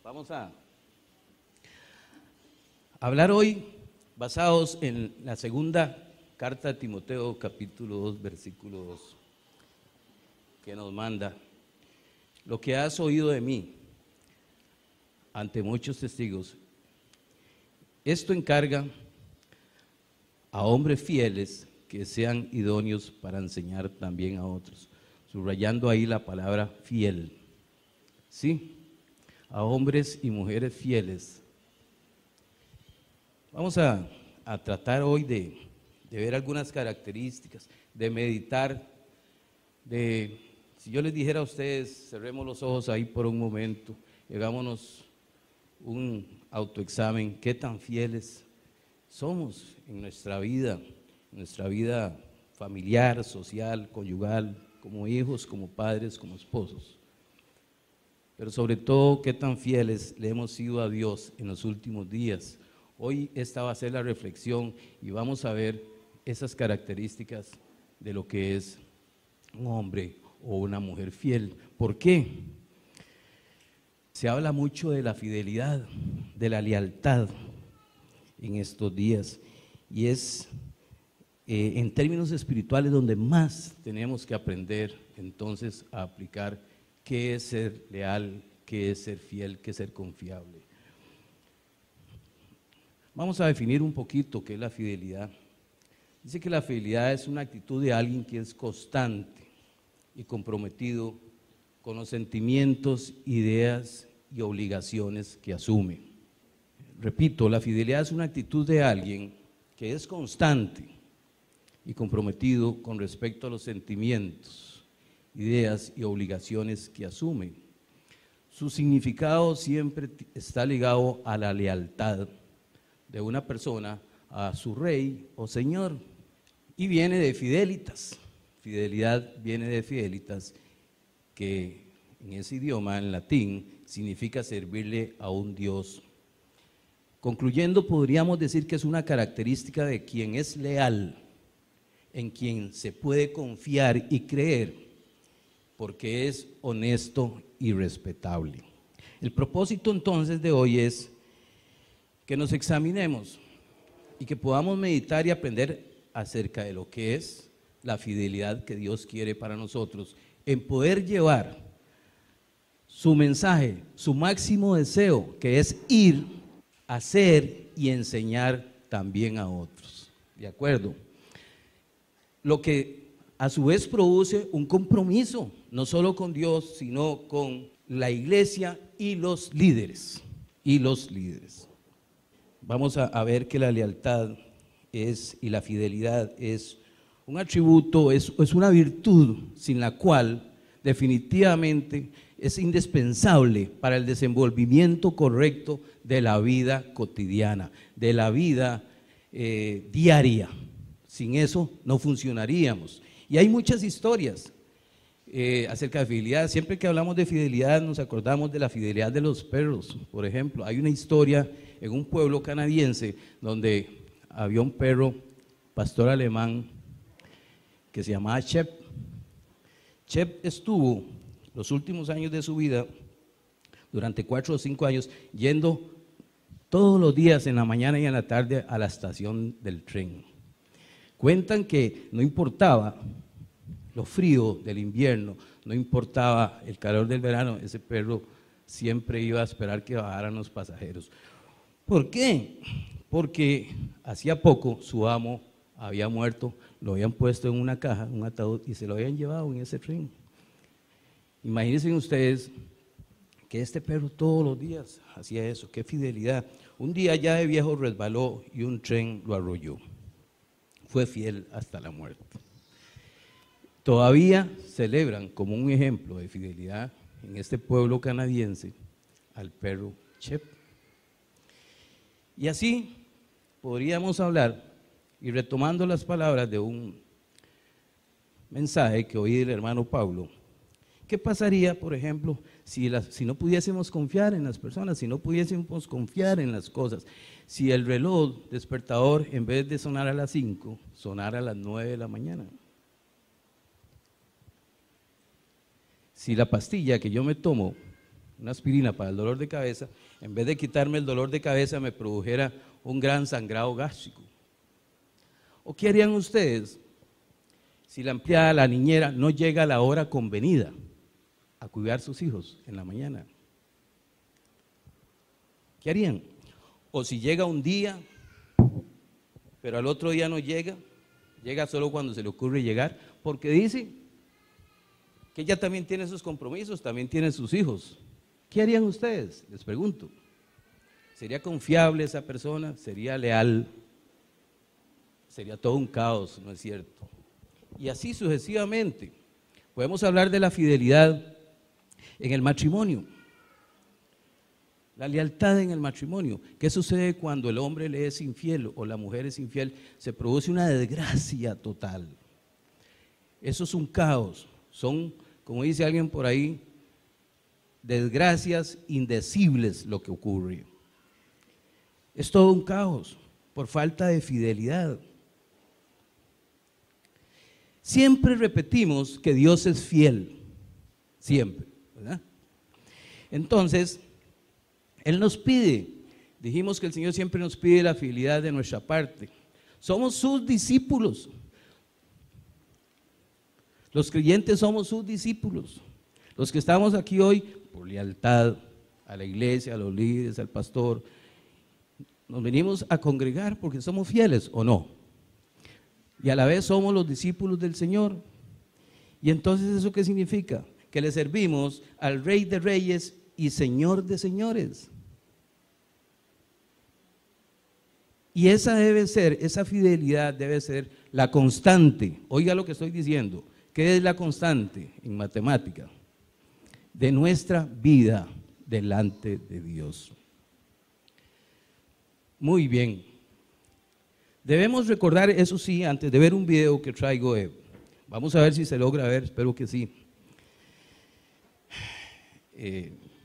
Vamos a hablar hoy basados en la segunda carta de Timoteo, capítulo 2, versículo 2, que nos manda: lo que has oído de mí ante muchos testigos, esto encarga a hombres fieles que sean idóneos para enseñar también a otros, subrayando ahí la palabra fiel, ¿sí? A hombres y mujeres fieles. Vamos a tratar hoy de ver algunas características, de meditar, si yo les dijera a ustedes, cerremos los ojos ahí por un momento, hagámonos un autoexamen, qué tan fieles somos en nuestra vida familiar, social, conyugal, como hijos, como padres, como esposos. Pero sobre todo, qué tan fieles le hemos sido a Dios en los últimos días. Hoy esta va a ser la reflexión y vamos a ver esas características de lo que es un hombre o una mujer fiel. ¿Por qué? Se habla mucho de la fidelidad, de la lealtad en estos días, y es en términos espirituales donde más tenemos que aprender entonces a aplicar qué es ser leal, qué es ser fiel, qué es ser confiable. Vamos a definir un poquito qué es la fidelidad. Dice que la fidelidad es una actitud de alguien que es constante y comprometido con los sentimientos, ideas y obligaciones que asume. Repito, la fidelidad es una actitud de alguien que es constante y comprometido con respecto a los sentimientos, ideas y obligaciones que asume. Su significado siempre está ligado a la lealtad de una persona a su rey o señor, y viene de fidelitas. Fidelidad viene de fidelitas, que en ese idioma, en latín, significa servirle a un Dios. Concluyendo, podríamos decir que es una característica de quien es leal, en quien se puede confiar y creer, porque es honesto y respetable. El propósito entonces de hoy es que nos examinemos y que podamos meditar y aprender acerca de lo que es la fidelidad que Dios quiere para nosotros, en poder llevar su mensaje, su máximo deseo, que es ir, hacer y enseñar también a otros. ¿De acuerdo? Lo que a su vez produce un compromiso, no solo con Dios, sino con la iglesia y los líderes. Vamos a ver que la lealtad y la fidelidad es un atributo, es una virtud sin la cual definitivamente es indispensable para el desenvolvimiento correcto de la vida cotidiana, de la vida diaria. Sin eso no funcionaríamos. Y hay muchas historias acerca de fidelidad. Siempre que hablamos de fidelidad nos acordamos de la fidelidad de los perros. Por ejemplo, hay una historia en un pueblo canadiense donde había un perro pastor alemán que se llamaba Chep. Chep estuvo los últimos años de su vida, durante 4 o 5 años, yendo todos los días en la mañana y en la tarde a la estación del tren. Cuentan que no importaba lo frío del invierno, no importaba el calor del verano, ese perro siempre iba a esperar que bajaran los pasajeros. ¿Por qué? Porque hacía poco su amo había muerto, lo habían puesto en una caja, un ataúd, y se lo habían llevado en ese tren. Imagínense ustedes que este perro todos los días hacía eso. ¡Qué fidelidad! Un día ya de viejo resbaló y un tren lo arrolló. Fue fiel hasta la muerte. Todavía celebran como un ejemplo de fidelidad en este pueblo canadiense al perro Chep. Y así podríamos hablar, y retomando las palabras de un mensaje que oí del hermano Pablo, ¿qué pasaría, por ejemplo, si no pudiésemos confiar en las personas, si no pudiésemos confiar en las cosas? Si el reloj despertador, en vez de sonar a las 5, sonara a las 9 de la mañana. Si la pastilla que yo me tomo una aspirina para el dolor de cabeza, en vez de quitarme el dolor de cabeza, me produjera un gran sangrado gástrico. ¿O qué harían ustedes si la empleada, la niñera, no llega a la hora convenida a cuidar a sus hijos en la mañana? ¿Qué harían? O si llega un día, pero al otro día no llega, llega solo cuando se le ocurre llegar, porque dice que ella también tiene sus compromisos, también tiene sus hijos. ¿Qué harían ustedes? Les pregunto. ¿Sería confiable esa persona? ¿Sería leal? Sería todo un caos, ¿no es cierto? Y así sucesivamente. Podemos hablar de la fidelidad en el matrimonio. La lealtad en el matrimonio. ¿Qué sucede cuando el hombre le es infiel o la mujer es infiel? Se produce una desgracia total. Eso es un caos. Son, como dice alguien por ahí, desgracias indecibles lo que ocurre. Es todo un caos por falta de fidelidad. Siempre repetimos que Dios es fiel, siempre, ¿verdad? Entonces, Él nos pide, dijimos que el Señor siempre nos pide la fidelidad de nuestra parte. Somos sus discípulos. Los creyentes somos sus discípulos. Los que estamos aquí hoy, por lealtad a la iglesia, a los líderes, al pastor, nos venimos a congregar porque somos fieles, ¿o no? Y a la vez somos los discípulos del Señor. Y entonces, ¿eso qué significa? Que le servimos al Rey de Reyes y Señor de Señores. Y esa debe ser, esa fidelidad debe ser la constante. Oiga lo que estoy diciendo. ¿Qué es la constante en matemática? De nuestra vida delante de Dios. Muy bien. Debemos recordar, eso sí, antes de ver un video que traigo, vamos a ver si se logra ver, espero que sí.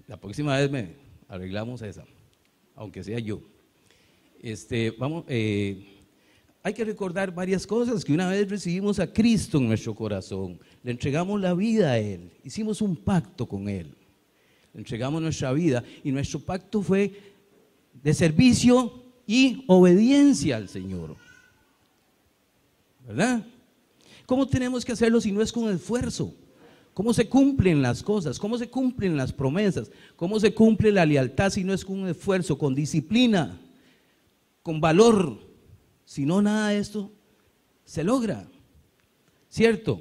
La próxima vez me arreglamos esa, aunque sea yo. Hay que recordar varias cosas, que una vez recibimos a Cristo en nuestro corazón, le entregamos la vida a Él, hicimos un pacto con Él, le entregamos nuestra vida y nuestro pacto fue de servicio y obediencia al Señor, ¿verdad? ¿Cómo tenemos que hacerlo si no es con esfuerzo? ¿Cómo se cumplen las cosas? ¿Cómo se cumplen las promesas? ¿Cómo se cumple la lealtad si no es con esfuerzo, con disciplina, con valor? Si no, nada de esto se logra, ¿cierto?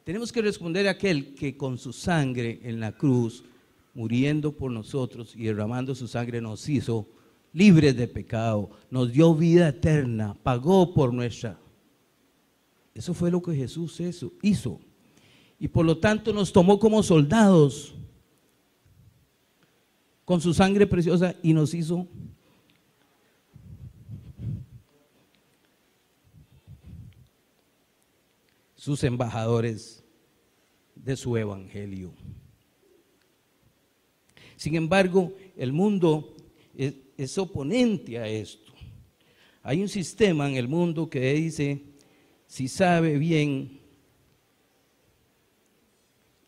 Tenemos que responder a aquel que con su sangre en la cruz, muriendo por nosotros y derramando su sangre, nos hizo libres de pecado, nos dio vida eterna, pagó por nuestra. Eso fue lo que Jesús hizo. Y por lo tanto nos tomó como soldados con su sangre preciosa y nos hizo sus embajadores de su evangelio. Sin embargo, el mundo es oponente a esto. Hay un sistema en el mundo que dice, si sabe bien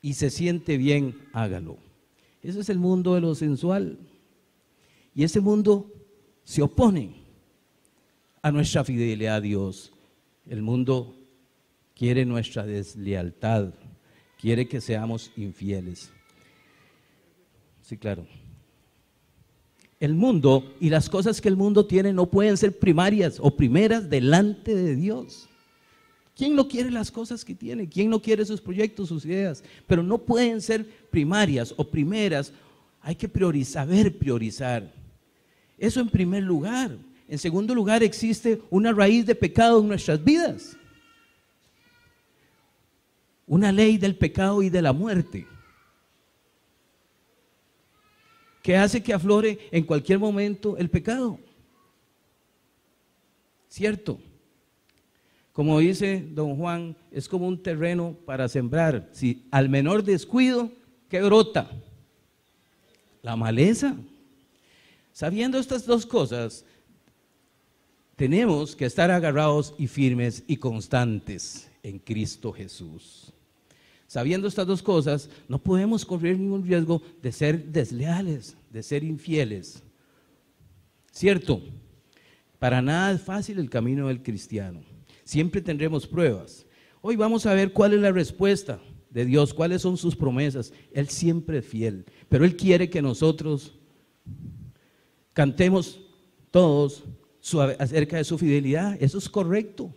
y se siente bien, hágalo. Ese es el mundo de lo sensual. Y ese mundo se opone a nuestra fidelidad a Dios. El mundo quiere nuestra deslealtad, quiere que seamos infieles. Sí, claro. El mundo y las cosas que el mundo tiene no pueden ser primarias o primeras delante de Dios. ¿Quién no quiere las cosas que tiene? ¿Quién no quiere sus proyectos, sus ideas? Pero no pueden ser primarias o primeras. Hay que saber priorizar. Eso en primer lugar. En segundo lugar, existe una raíz de pecado en nuestras vidas. Una ley del pecado y de la muerte, que hace que aflore en cualquier momento el pecado. ¿Cierto? Como dice don Juan, es como un terreno para sembrar. Si al menor descuido, ¿qué brota? La maleza. Sabiendo estas dos cosas, tenemos que estar agarrados y firmes y constantes en Cristo Jesús. Sabiendo estas dos cosas, no podemos correr ningún riesgo de ser desleales, de ser infieles. ¿Cierto? Para nada es fácil el camino del cristiano. Siempre tendremos pruebas. Hoy vamos a ver cuál es la respuesta de Dios, cuáles son sus promesas. Él siempre es fiel, pero Él quiere que nosotros cantemos todos acerca de su fidelidad. Eso es correcto,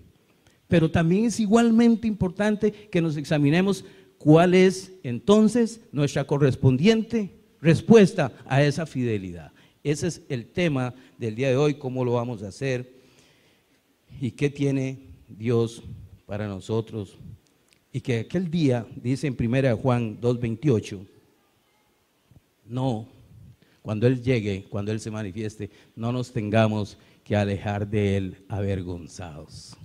pero también es igualmente importante que nos examinemos cuál es entonces nuestra correspondiente respuesta a esa fidelidad. Ese es el tema del día de hoy, cómo lo vamos a hacer y qué tiene Dios para nosotros. Y que aquel día, dice en 1 Juan 2:28, no, cuando Él llegue, cuando Él se manifieste, no nos tengamos que alejar de Él avergonzados,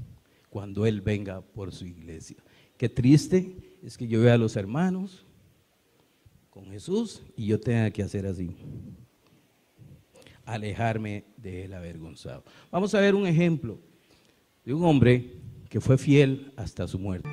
cuando Él venga por su iglesia. Qué triste es que yo vea a los hermanos con Jesús y yo tenga que hacer así, alejarme de Él avergonzado. Vamos a ver un ejemplo de un hombre que fue fiel hasta su muerte.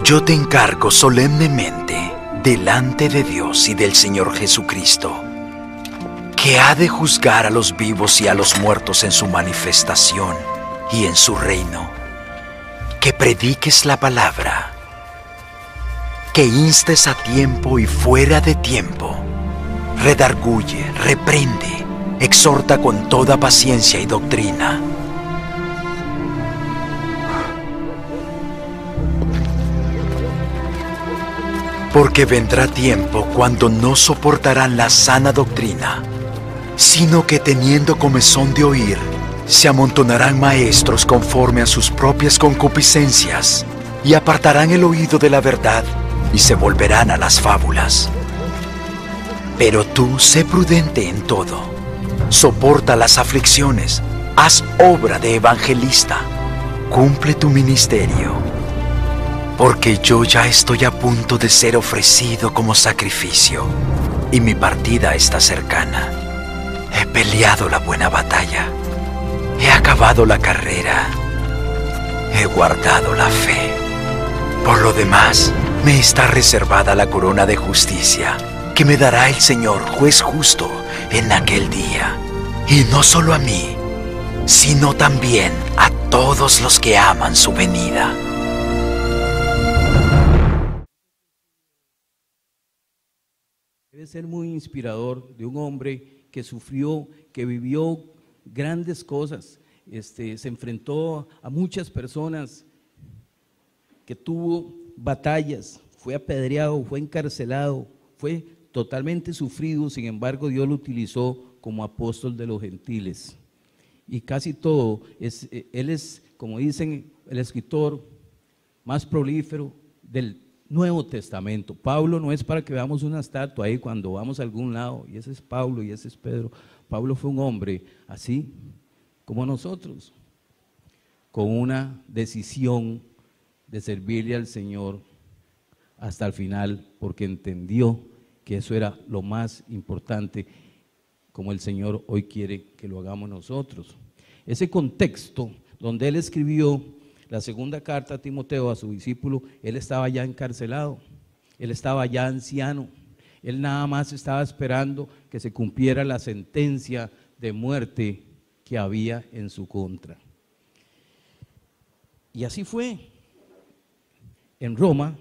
Yo te encargo solemnemente delante de Dios y del Señor Jesucristo, que ha de juzgar a los vivos y a los muertos en su manifestación y en su reino, que prediques la palabra, que instes a tiempo y fuera de tiempo, redarguye, reprende, exhorta con toda paciencia y doctrina. Porque vendrá tiempo cuando no soportarán la sana doctrina, sino que teniendo comezón de oír, se amontonarán maestros conforme a sus propias concupiscencias, y apartarán el oído de la verdad, y se volverán a las fábulas. Pero tú sé prudente en todo, soporta las aflicciones, haz obra de evangelista, cumple tu ministerio. Porque yo ya estoy a punto de ser ofrecido como sacrificio, y mi partida está cercana. He peleado la buena batalla, he acabado la carrera, he guardado la fe. Por lo demás, me está reservada la corona de justicia, que me dará el Señor, juez justo, en aquel día. Y no solo a mí, sino también a todos los que aman su venida. Debe ser muy inspirador de un hombre que sufrió, que vivió grandes cosas, se enfrentó a muchas personas, que tuvo batallas, fue apedreado, fue encarcelado, fue totalmente sufrido. Sin embargo, Dios lo utilizó como apóstol de los gentiles. Y casi todo, él es, como dicen, el escritor más prolífero del Nuevo Testamento. Pablo no es para que veamos una estatua ahí cuando vamos a algún lado, y ese es Pablo y ese es Pedro. Pablo fue un hombre así como nosotros, con una decisión de servirle al Señor hasta el final, porque entendió que eso era lo más importante, como el Señor hoy quiere que lo hagamos nosotros. Ese contexto donde él escribió la segunda carta a Timoteo, a su discípulo, él estaba ya encarcelado, él estaba ya anciano, él nada más estaba esperando que se cumpliera la sentencia de muerte que había en su contra. Y así fue. En Roma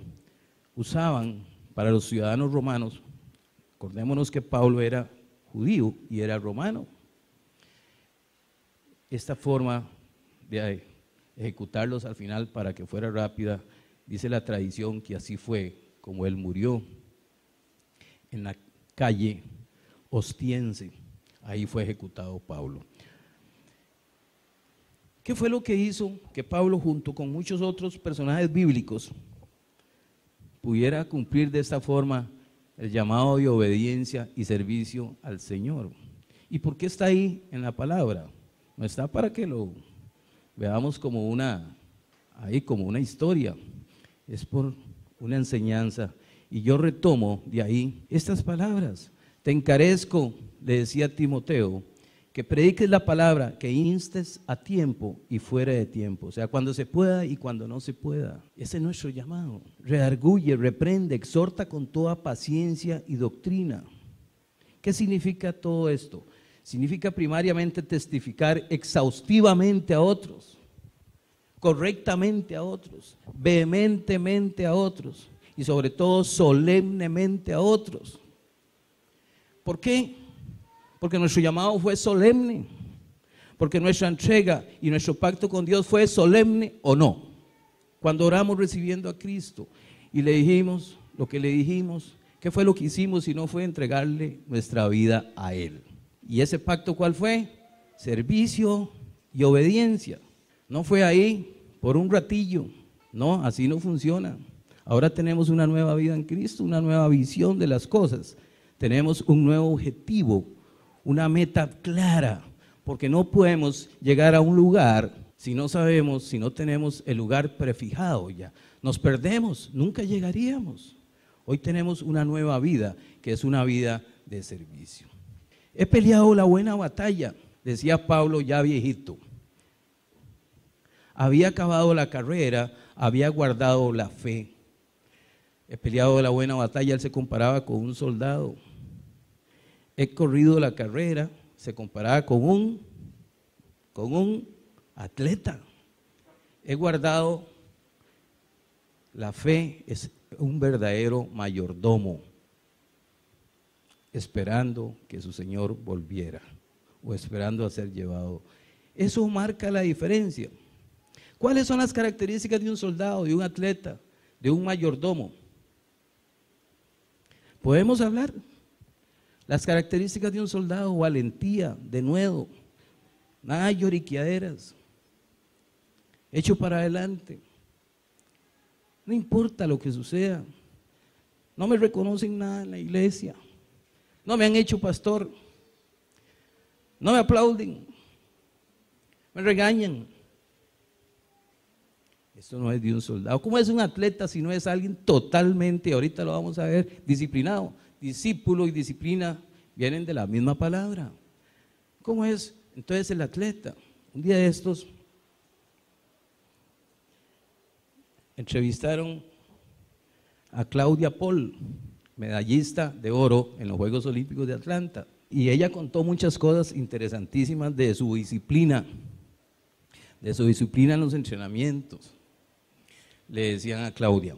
usaban para los ciudadanos romanos, acordémonos que Pablo era judío y era romano, esta forma de ejecutarlos al final para que fuera rápida. Dice la tradición que así fue como él murió, en la calle Ostiense. Ahí fue ejecutado Pablo. ¿Qué fue lo que hizo que Pablo, junto con muchos otros personajes bíblicos, pudiera cumplir de esta forma el llamado de obediencia y servicio al Señor? ¿Y por qué está ahí en la palabra? No está para que lo veamos como una historia, es por una enseñanza. Y yo retomo de ahí estas palabras. Te encarezco, le decía a Timoteo, que prediques la palabra, que instes a tiempo y fuera de tiempo, o sea, cuando se pueda y cuando no se pueda. Ese es nuestro llamado. Redarguye, reprende, exhorta con toda paciencia y doctrina. ¿Qué significa todo esto? Significa primariamente testificar exhaustivamente a otros, correctamente a otros, vehementemente a otros y sobre todo solemnemente a otros. ¿Por qué? Porque nuestro llamado fue solemne, porque nuestra entrega y nuestro pacto con Dios fue solemne o no. Cuando oramos recibiendo a Cristo y le dijimos lo que le dijimos, ¿qué fue lo que hicimos si no fue entregarle nuestra vida a Él? ¿Y ese pacto cuál fue? Servicio y obediencia. No fue ahí por un ratillo, no, así no funciona. Ahora tenemos una nueva vida en Cristo, una nueva visión de las cosas. Tenemos un nuevo objetivo, una meta clara, porque no podemos llegar a un lugar si no sabemos, si no tenemos el lugar prefijado ya. Nos perdemos, nunca llegaríamos. Hoy tenemos una nueva vida, que es una vida de servicio. He peleado la buena batalla, decía Pablo ya viejito. Había acabado la carrera, había guardado la fe. He peleado la buena batalla, él se comparaba con un soldado. He corrido la carrera, se comparaba con un atleta. He guardado la fe, es un verdadero mayordomo, esperando que su Señor volviera o esperando a ser llevado. Eso marca la diferencia. ¿Cuáles son las características de un soldado, de un atleta, de un mayordomo? ¿Podemos hablar? Las características de un soldado: valentía, denuedo, nada de lloriqueaderas, hecho para adelante. No importa lo que suceda. No me reconocen nada en la iglesia. No me han hecho pastor. No me aplauden. Me regañan. Esto no es de un soldado. ¿Cómo es un atleta si no es alguien totalmente, ahorita lo vamos a ver, disciplinado? Discípulo y disciplina vienen de la misma palabra. ¿Cómo es entonces el atleta? Un día de estos entrevistaron a Claudia Paul, medallista de oro en los Juegos Olímpicos de Atlanta, y ella contó muchas cosas interesantísimas de su disciplina en los entrenamientos. Le decían a Claudia,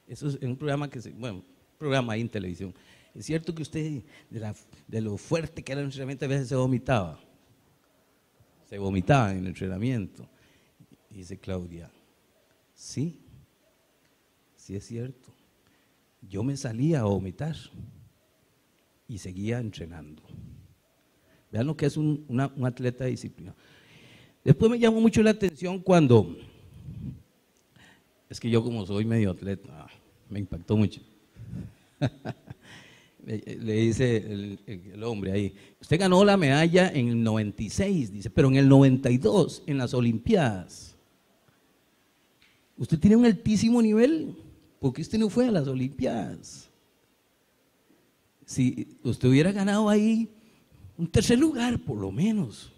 eso es un programa un programa ahí en televisión. Es cierto que usted, de lo fuerte que era el entrenamiento, a veces se vomitaba en el entrenamiento. Y dice Claudia, sí es cierto. Yo me salía a vomitar y seguía entrenando. Vean lo que es un atleta disciplinado. Después me llamó mucho la atención cuando, es que yo como soy medio atleta, me impactó mucho. Le dice el hombre ahí, usted ganó la medalla en el 96, dice, pero en el 92, en las Olimpiadas, usted tiene un altísimo nivel, porque usted no fue a las Olimpiadas. Si usted hubiera ganado ahí un tercer lugar, por lo menos,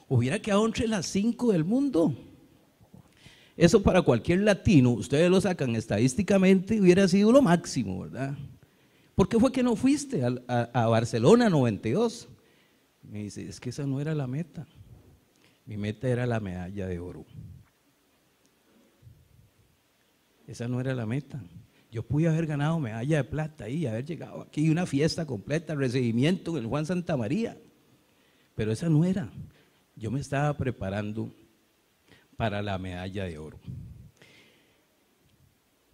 hubiera quedado entre las 5 del mundo. Eso para cualquier latino, ustedes lo sacan estadísticamente, hubiera sido lo máximo, ¿verdad? ¿Por qué fue que no fuiste a Barcelona 92? Me dice, es que esa no era la meta. Mi meta era la medalla de oro. Esa no era la meta. Yo pude haber ganado medalla de plata y haber llegado aquí una fiesta completa, recibimiento en el Juan Santa María. Pero esa no era. Yo me estaba preparando para la medalla de oro.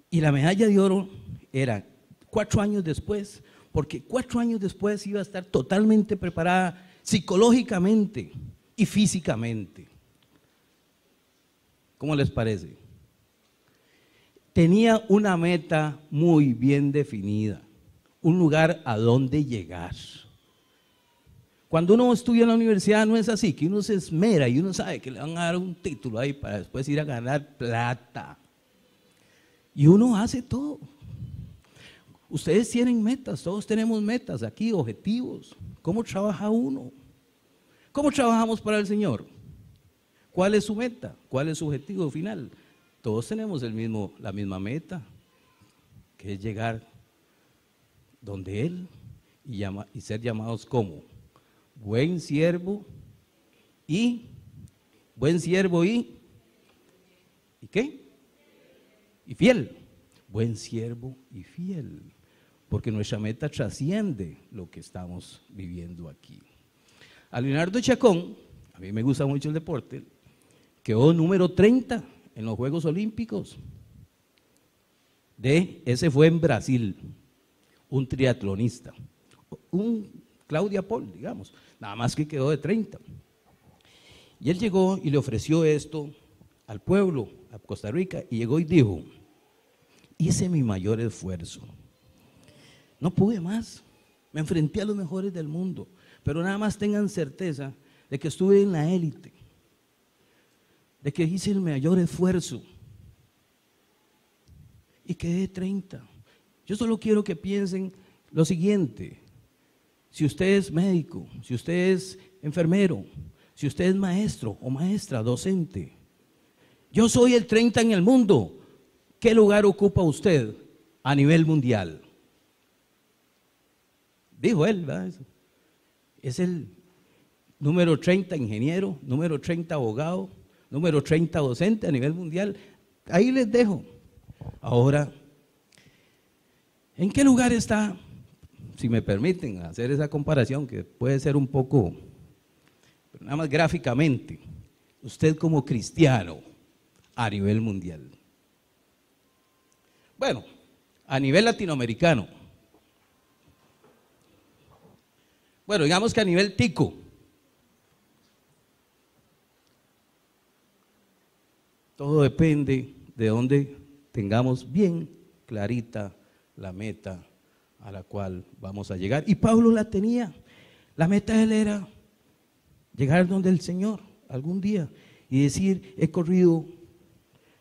Y la medalla de oro era 4 años después, porque 4 años después iba a estar totalmente preparada psicológicamente y físicamente. ¿Cómo les parece? Tenía una meta muy bien definida, un lugar a donde llegar. Cuando uno estudia en la universidad no es así, que uno se esmera y uno sabe que le van a dar un título ahí para después ir a ganar plata. Y uno hace todo. Ustedes tienen metas, todos tenemos metas aquí, objetivos. ¿Cómo trabaja uno? ¿Cómo trabajamos para el Señor? ¿Cuál es su meta? ¿Cuál es su objetivo final? Todos tenemos la misma meta, que es llegar donde Él y ser llamados como buen siervo y ¿qué? Y fiel. Buen siervo y fiel, porque nuestra meta trasciende lo que estamos viviendo aquí. A Leonardo Chacón, a mí me gusta mucho el deporte, quedó número 30 en los Juegos Olímpicos. Ese fue en Brasil, un triatlonista, un Claudia Paul, digamos, nada más que quedó de 30. Y él llegó y le ofreció esto al pueblo, a Costa Rica, y llegó y dijo: hice mi mayor esfuerzo, no pude más, me enfrenté a los mejores del mundo, pero nada más tengan certeza de que estuve en la élite, de que hice el mayor esfuerzo y quedé 30. Yo solo quiero que piensen lo siguiente: si usted es médico, si usted es enfermero, si usted es maestro o maestra, docente, yo soy el 30 en el mundo. ¿Qué lugar ocupa usted a nivel mundial? Dijo él, ¿verdad? Es el número 30 ingeniero, número 30 abogado, número 30 docente a nivel mundial. Ahí les dejo. Ahora, ¿en qué lugar está, si me permiten hacer esa comparación, que puede ser un poco, pero nada más gráficamente, usted como cristiano a nivel mundial? Bueno, a nivel latinoamericano. Bueno, digamos que a nivel tico. Todo depende de dónde tengamos bien clarita la meta a la cual vamos a llegar. Y Pablo la tenía. La meta de él era llegar donde el Señor algún día y decir: he corrido,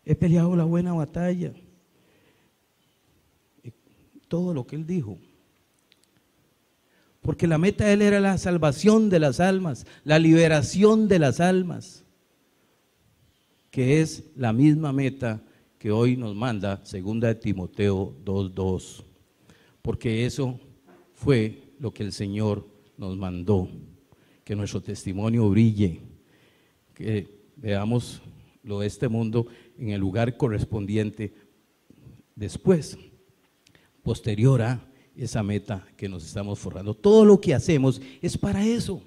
he peleado la buena batalla. Todo lo que él dijo, porque la meta de él era la salvación de las almas, la liberación de las almas, que es la misma meta que hoy nos manda 2 Timoteo 2:2, porque eso fue lo que el Señor nos mandó, que nuestro testimonio brille, que veamos lo de este mundo en el lugar correspondiente después, posterior a esa meta que nos estamos forjando. Todo lo que hacemos es para eso.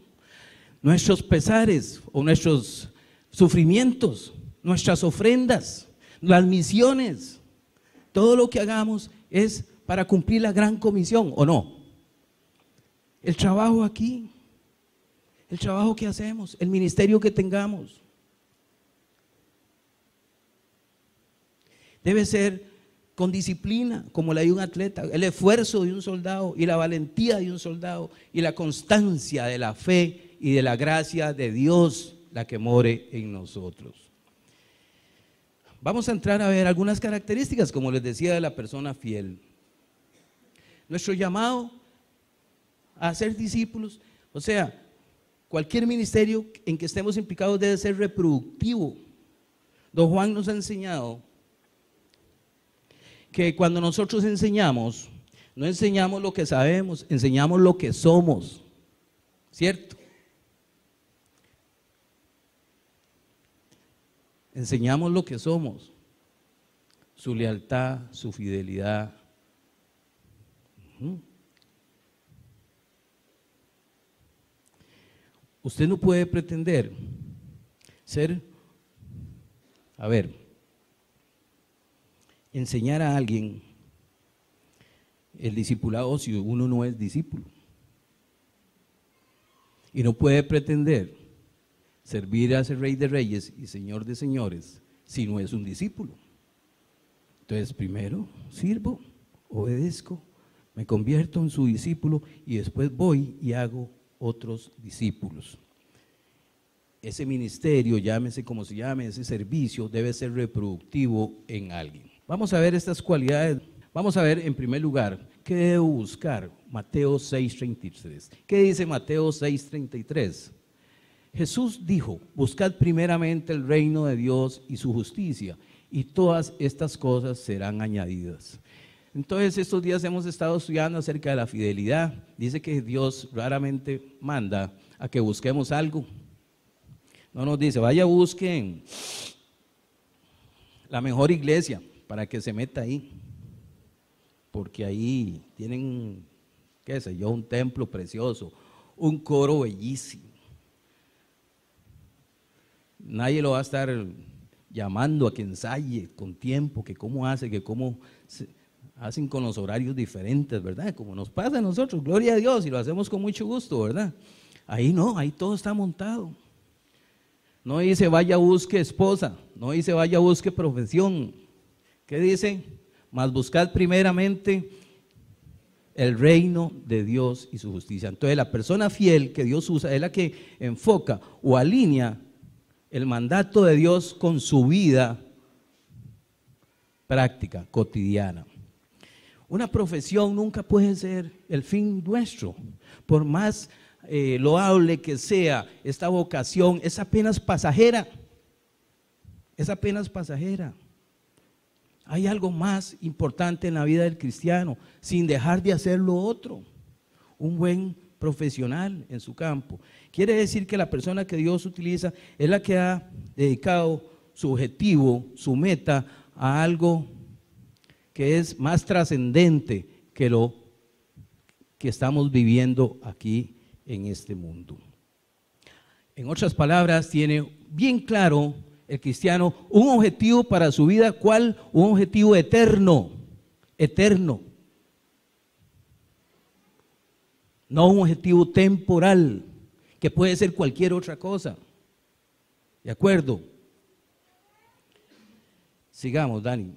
Nuestros pesares o nuestros sufrimientos, nuestras ofrendas, las misiones, todo lo que hagamos es para cumplir la gran comisión, ¿o no? El trabajo aquí, el trabajo que hacemos, el ministerio que tengamos, debe ser con disciplina, como la de un atleta, el esfuerzo de un soldado y la valentía de un soldado y la constancia de la fe y de la gracia de Dios, la que more en nosotros. Vamos a entrar a ver algunas características, como les decía, de la persona fiel. Nuestro llamado a ser discípulos, o sea, cualquier ministerio en que estemos implicados debe ser reproductivo. Don Juan nos ha enseñado que cuando nosotros enseñamos, no enseñamos lo que sabemos, enseñamos lo que somos, ¿cierto? Enseñamos lo que somos, su lealtad, su fidelidad. Usted no puede pretender ser, enseñar a alguien el discipulado si uno no es discípulo. Y no puede pretender servir a ese Rey de Reyes y Señor de Señores si no es un discípulo. Entonces, primero sirvo, obedezco, me convierto en su discípulo y después voy y hago otros discípulos. Ese ministerio, llámese como se llame, ese servicio debe ser reproductivo en alguien. Vamos a ver estas cualidades. Vamos a ver en primer lugar ¿Qué debo buscar? Mateo 6:33. ¿Qué dice Mateo 6:33? Jesús dijo, buscad primeramente el reino de Dios y su justicia, y todas estas cosas serán añadidas. Entonces, estos días hemos estado estudiando acerca de la fidelidad. Dice que Dios raramente manda a que busquemos algo. No nos dice, vaya, busquen la mejor iglesia para que se meta ahí, porque ahí tienen, qué sé yo, un templo precioso, un coro bellísimo. Nadie lo va a estar llamando a que ensaye con tiempo, que cómo hace, que cómo hacen con los horarios diferentes, ¿verdad? Como nos pasa a nosotros, gloria a Dios, y lo hacemos con mucho gusto, ¿verdad? Ahí no, ahí todo está montado. No dice vaya busque esposa, no dice vaya busque profesión. ¿Qué dice? Mas buscad primeramente el reino de Dios y su justicia. Entonces la persona fiel que Dios usa es la que enfoca o alinea el mandato de Dios con su vida práctica, cotidiana. Una profesión nunca puede ser el fin nuestro, por más loable que sea esta vocación, es apenas pasajera, es apenas pasajera. Hay algo más importante en la vida del cristiano, sin dejar de hacer lo otro, un buen profesional en su campo. Quiere decir que la persona que Dios utiliza es la que ha dedicado su objetivo, su meta a algo que es más trascendente que lo que estamos viviendo aquí en este mundo. En otras palabras, tiene bien claro el cristiano un objetivo para su vida. ¿Cuál? Un objetivo eterno, eterno. No un objetivo temporal, que puede ser cualquier otra cosa. ¿De acuerdo? Sigamos, Dani.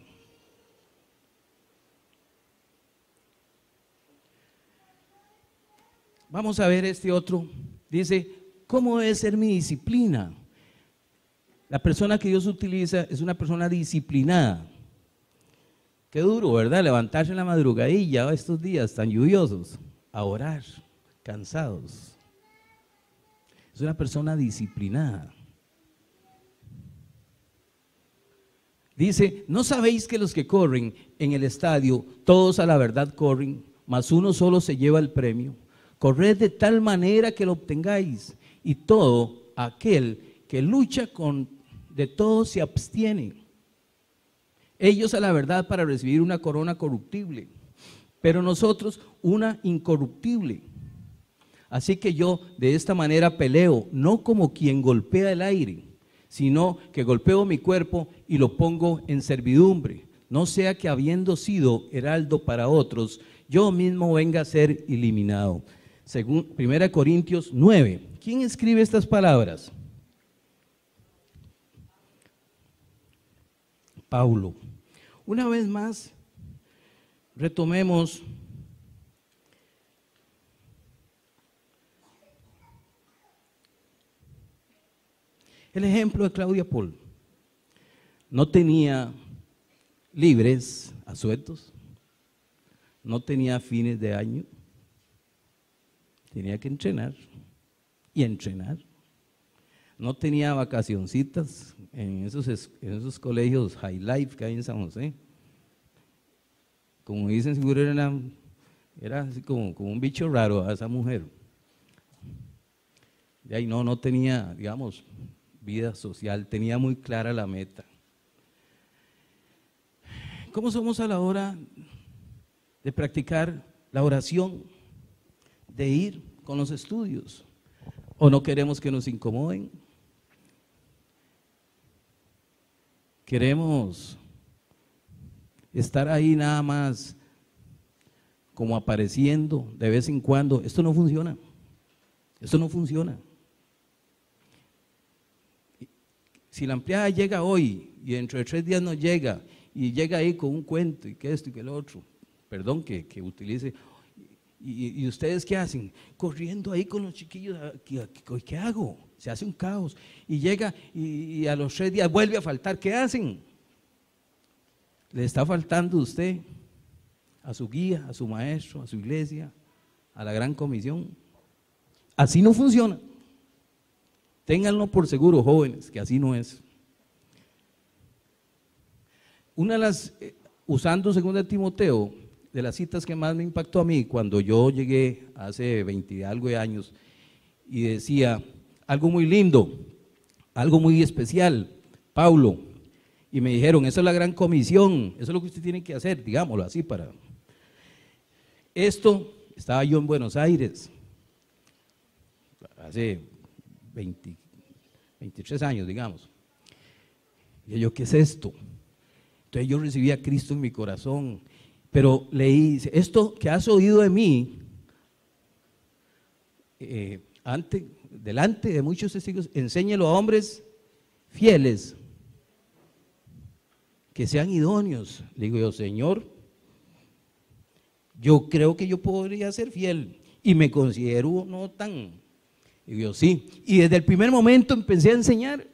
Vamos a ver este otro. Dice, ¿cómo debe ser mi disciplina? La persona que Dios utiliza es una persona disciplinada. Qué duro, ¿verdad? Levantarse en la madrugadilla estos días tan lluviosos, a orar, cansados. Es una persona disciplinada. Dice, ¿no sabéis que los que corren en el estadio, todos a la verdad corren, mas uno solo se lleva el premio? Corred de tal manera que lo obtengáis, y todo aquel que lucha de todo se abstiene. Ellos a la verdad para recibir una corona corruptible, pero nosotros una incorruptible. Así que yo de esta manera peleo, no como quien golpea el aire, sino que golpeo mi cuerpo y lo pongo en servidumbre, no sea que habiendo sido heraldo para otros, yo mismo venga a ser eliminado. Según 1 Corintios 9. ¿Quién escribe estas palabras? Pablo. Una vez más, retomemos el ejemplo de Claudia Paul. No tenía libres, asuetos, no tenía fines de año, tenía que entrenar y entrenar. No tenía vacacioncitas en esos colegios High Life que hay en San José. Como dicen, seguro era así como un bicho raro a esa mujer. De ahí no tenía, digamos, vida social, tenía muy clara la meta. ¿Cómo somos a la hora de practicar la oración, de ir con los estudios? ¿O no queremos que nos incomoden? Queremos estar ahí nada más como apareciendo de vez en cuando. Esto no funciona. Esto no funciona. Si la empleada llega hoy y dentro de 3 días no llega, y llega ahí con un cuento y que esto y que lo otro, perdón que utilice, y ustedes ¿qué hacen? Corriendo ahí con los chiquillos, ¿qué hago? Se hace un caos, y llega y a los 3 días vuelve a faltar, ¿qué hacen? Le está faltando a usted a su guía, a su maestro, a su iglesia, a la gran comisión. Así no funciona. Ténganlo por seguro, jóvenes, que así no es. Una de las, usando 2 Timoteo, de las citas que más me impactó a mí cuando yo llegué hace 20 y algo de años, y decía algo muy lindo, algo muy especial, Pablo, y me dijeron, esa es la gran comisión, eso es lo que usted tiene que hacer, digámoslo así para... Esto, estaba yo en Buenos Aires, hace 23 años, digamos, y yo, ¿qué es esto? Entonces yo recibí a Cristo en mi corazón, pero leí, esto que has oído de mí, delante de muchos testigos, enséñelo a hombres fieles, que sean idóneos. Le digo yo, Señor, yo creo que yo podría ser fiel y me considero no tan. Y yo, sí. Y desde el primer momento empecé a enseñar.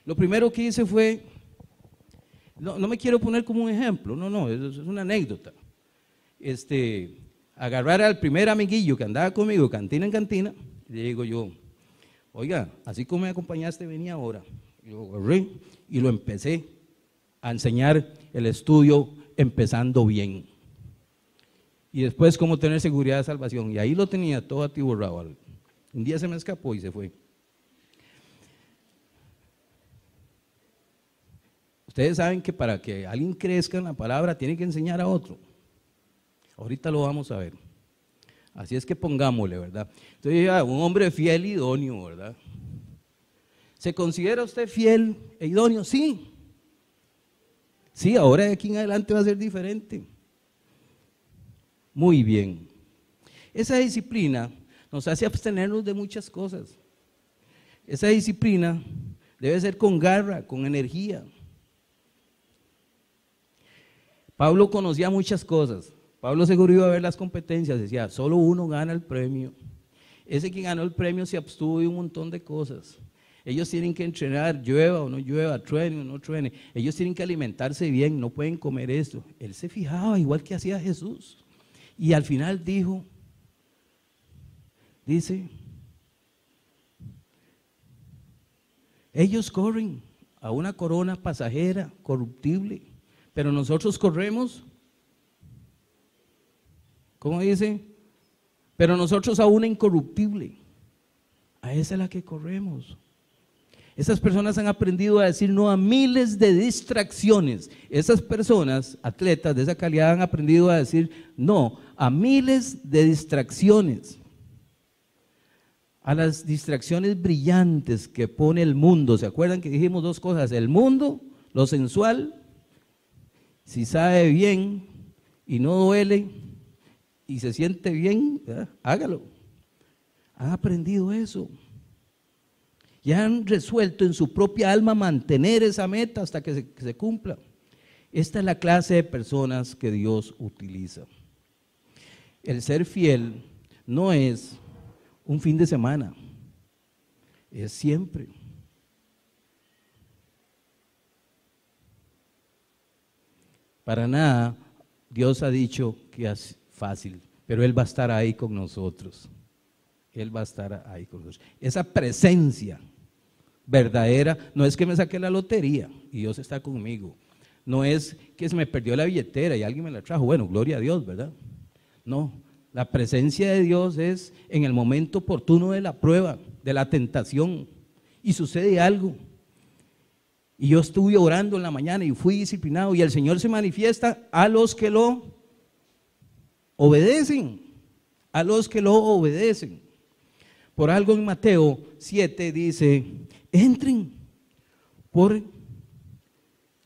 Lo primero que hice fue, no me quiero poner como un ejemplo, no, es una anécdota. Agarrar al primer amiguillo que andaba conmigo, cantina en cantina, y le digo yo, oiga, así como me acompañaste, venía ahora. Y lo agarré y lo empecé a enseñar el estudio empezando bien. Y después cómo tener seguridad de salvación. Y ahí lo tenía todo atiborrado. Un día se me escapó y se fue. Ustedes saben que para que alguien crezca en la palabra tiene que enseñar a otro. Ahorita lo vamos a ver. Así es que pongámosle, ¿verdad? Entonces, un hombre fiel y idóneo, ¿verdad? ¿Se considera usted fiel e idóneo? Sí. Sí, ahora de aquí en adelante va a ser diferente. Muy bien. Esa disciplina nos hace abstenernos de muchas cosas. Esa disciplina debe ser con garra, con energía. Pablo conocía muchas cosas. Pablo seguro iba a ver las competencias, decía, solo uno gana el premio. Ese que ganó el premio se abstuvo de un montón de cosas. Ellos tienen que entrenar, llueva o no llueva, truene o no truene. Ellos tienen que alimentarse bien, no pueden comer esto. Él se fijaba, igual que hacía Jesús. Y al final dice, ellos corren a una corona pasajera, corruptible, pero nosotros corremos, ¿cómo dice? Pero nosotros a una incorruptible, a esa es la que corremos. Esas personas han aprendido a decir no a miles de distracciones. Esas personas, atletas de esa calidad, han aprendido a decir no a miles de distracciones. A las distracciones brillantes que pone el mundo. ¿Se acuerdan que dijimos dos cosas? El mundo, lo sensual, si sabe bien y no duele y se siente bien, ¿verdad? Hágalo. Han aprendido eso. Ya han resuelto en su propia alma mantener esa meta hasta que se cumpla. Esta es la clase de personas que Dios utiliza. El ser fiel no es un fin de semana, es siempre. Para nada Dios ha dicho que es fácil, pero Él va a estar ahí con nosotros. Él va a estar ahí con nosotros. Esa presencia verdadera no es que me saqué la lotería y Dios está conmigo. No es que se me perdió la billetera y alguien me la trajo. Bueno, gloria a Dios, ¿verdad? No, la presencia de Dios es en el momento oportuno de la prueba, de la tentación, y sucede algo. Y yo estuve orando en la mañana y fui disciplinado y el Señor se manifiesta a los que lo obedecen, a los que lo obedecen. Por algo en Mateo 7 dice, entren por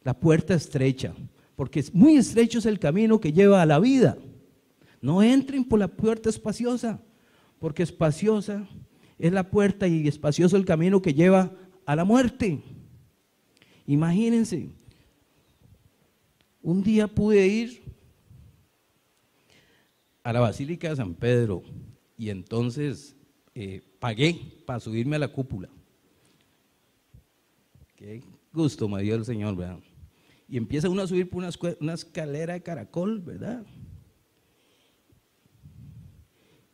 la puerta estrecha, porque es muy estrecho es el camino que lleva a la vida. No entren por la puerta espaciosa, porque espaciosa es la puerta y espacioso el camino que lleva a la muerte. Imagínense, un día pude ir a la Basílica de San Pedro y entonces pagué para subirme a la cúpula. Qué gusto me dio el Señor, ¿verdad? y empieza uno a subir por una escalera de caracol, ¿verdad?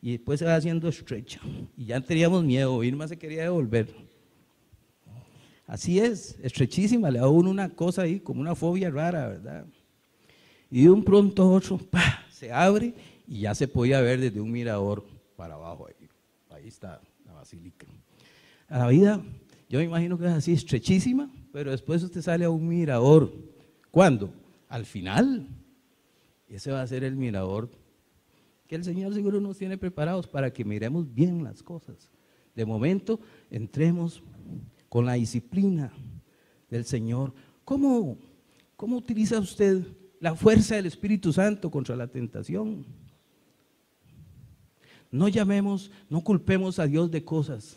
Y después se va haciendo estrecha, y ya teníamos miedo, Irma se quería devolver. Así es, estrechísima, le da a uno una cosa ahí, como una fobia rara, ¿verdad? Y de un pronto a otro, ¡pah!, se abre y ya se podía ver desde un mirador para abajo, ahí está la basílica. A la vida, yo me imagino que es así, estrechísima, pero después usted sale a un mirador. ¿Cuándo? Al final. Ese va a ser el mirador que el Señor seguro nos tiene preparados para que miremos bien las cosas. De momento, entremos con la disciplina del Señor. ¿Cómo utiliza usted la fuerza del Espíritu Santo contra la tentación? No culpemos a Dios de cosas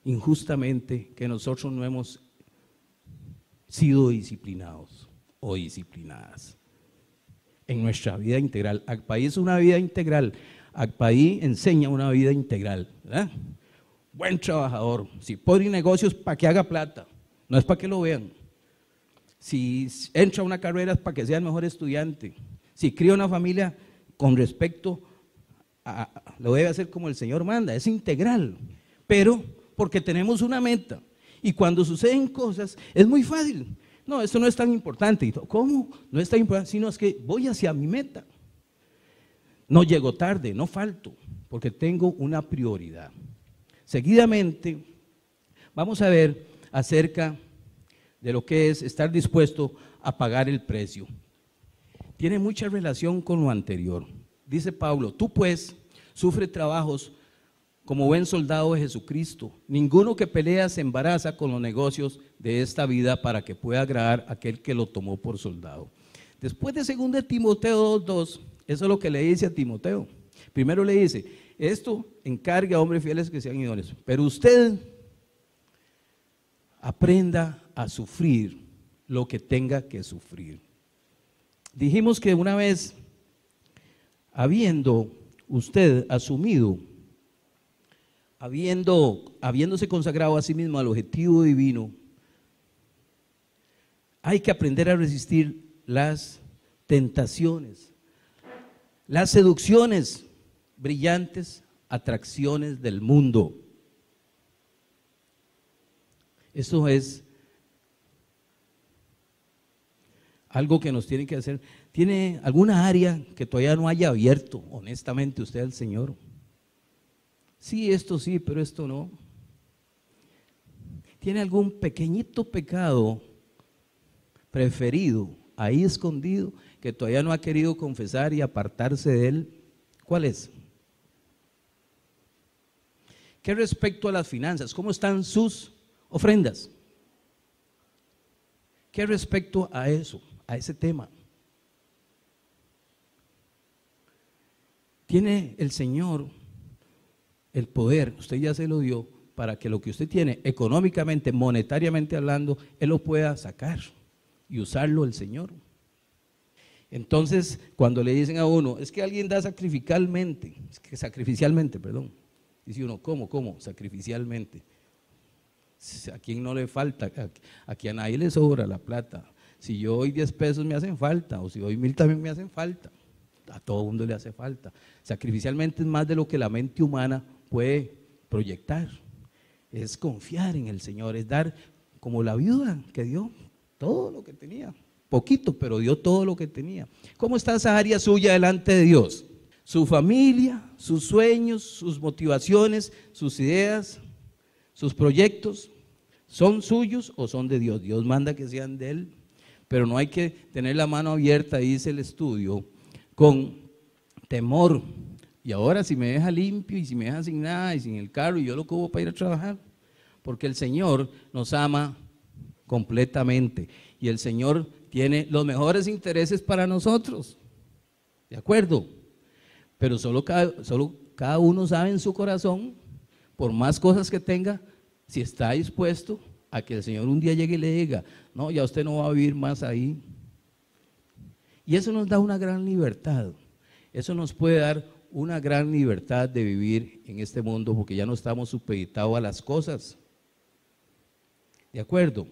injustamente que nosotros no hemos sido disciplinados o disciplinadas en nuestra vida integral. ACPAI es una vida integral. ACPAI enseña una vida integral, ¿verdad? Buen trabajador. Si pone negocios, para que haga plata, no es para que lo vean. Si entra a una carrera, es para que sea el mejor estudiante. Si cría una familia con respecto lo debe hacer como el Señor manda, es integral, pero porque tenemos una meta. Y cuando suceden cosas, es muy fácil. No, esto no es tan importante. ¿Cómo? No es tan importante, sino es que voy hacia mi meta. No llego tarde, no falto, porque tengo una prioridad. Seguidamente, vamos a ver acerca de lo que es estar dispuesto a pagar el precio. Tiene mucha relación con lo anterior. Dice Pablo, tú pues sufre trabajos como buen soldado de Jesucristo. Ninguno que pelea se embaraza con los negocios de esta vida para que pueda agradar a aquel que lo tomó por soldado. Después de 2 Timoteo 2:2, eso es lo que le dice a Timoteo. Primero le dice, esto encarga a hombres fieles que sean idóneos, pero usted aprenda a sufrir lo que tenga que sufrir. Dijimos que una vez, habiendo usted asumido, habiéndose consagrado a sí mismo al objetivo divino, hay que aprender a resistir las tentaciones, las seducciones, brillantes atracciones del mundo. Eso es algo que nos tiene que hacer. ¿Tiene alguna área que todavía no haya abierto, honestamente, usted al Señor? Sí, esto sí, pero esto no. ¿Tiene algún pequeñito pecado preferido, ahí escondido, que todavía no ha querido confesar y apartarse de él? ¿Cuál es? ¿Qué respecto a las finanzas? ¿Cómo están sus ofrendas? ¿Qué respecto a eso, a ese tema? Tiene el Señor el poder, usted ya se lo dio, para que lo que usted tiene económicamente, monetariamente hablando, Él lo pueda sacar y usarlo el Señor. Entonces, cuando le dicen a uno, es que alguien da sacrificialmente, dice uno, ¿cómo? Sacrificialmente. ¿A quién no le falta? Aquí a nadie le sobra la plata. Si yo doy 10 pesos me hacen falta, o si doy 1000 también me hacen falta. A todo mundo le hace falta. Sacrificialmente es más de lo que la mente humana puede proyectar. Es confiar en el Señor, es dar como la viuda que dio todo lo que tenía. Poquito, pero dio todo lo que tenía. ¿Cómo está esa área suya delante de Dios? Su familia, sus sueños, sus motivaciones, sus ideas, sus proyectos, ¿son suyos o son de Dios? Dios manda que sean de Él, pero no hay que tener la mano abierta, dice el estudio, con temor. Y ahora si me deja limpio y si me deja sin nada y sin el carro y yo lo cojo para ir a trabajar, porque el Señor nos ama completamente y el Señor tiene los mejores intereses para nosotros, ¿de acuerdo? Pero solo cada uno sabe en su corazón, por más cosas que tenga, si está dispuesto a que el Señor un día llegue y le diga, no, ya usted no va a vivir más ahí. Y eso nos da una gran libertad, eso nos puede dar una gran libertad de vivir en este mundo porque ya no estamos supeditados a las cosas, ¿de acuerdo?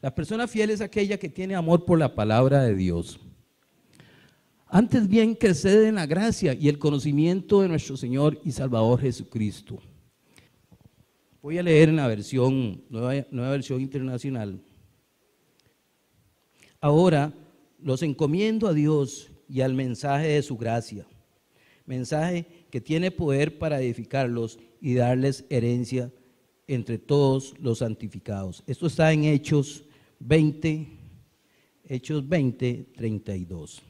La persona fiel es aquella que tiene amor por la palabra de Dios. Antes bien, creced en la gracia y el conocimiento de nuestro Señor y Salvador Jesucristo. Voy a leer en la nueva versión internacional. Ahora los encomiendo a Dios y al mensaje de su gracia, mensaje que tiene poder para edificarlos y darles herencia entre todos los santificados. Esto está en Hechos 20, 32.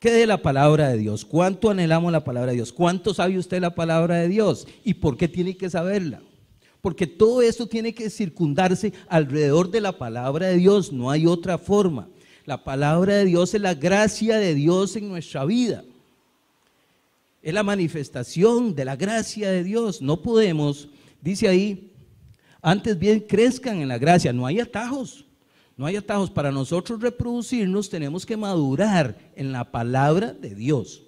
¿Qué de la palabra de Dios? ¿Cuánto anhelamos la palabra de Dios? ¿Cuánto sabe usted la palabra de Dios? ¿Y por qué tiene que saberla? Porque todo esto tiene que circundarse alrededor de la palabra de Dios, no hay otra forma. La palabra de Dios es la gracia de Dios en nuestra vida. Es la manifestación de la gracia de Dios. No podemos, dice ahí, antes bien crezcan en la gracia. No hay atajos, no hay atajos. Para nosotros reproducirnos tenemos que madurar en la palabra de Dios.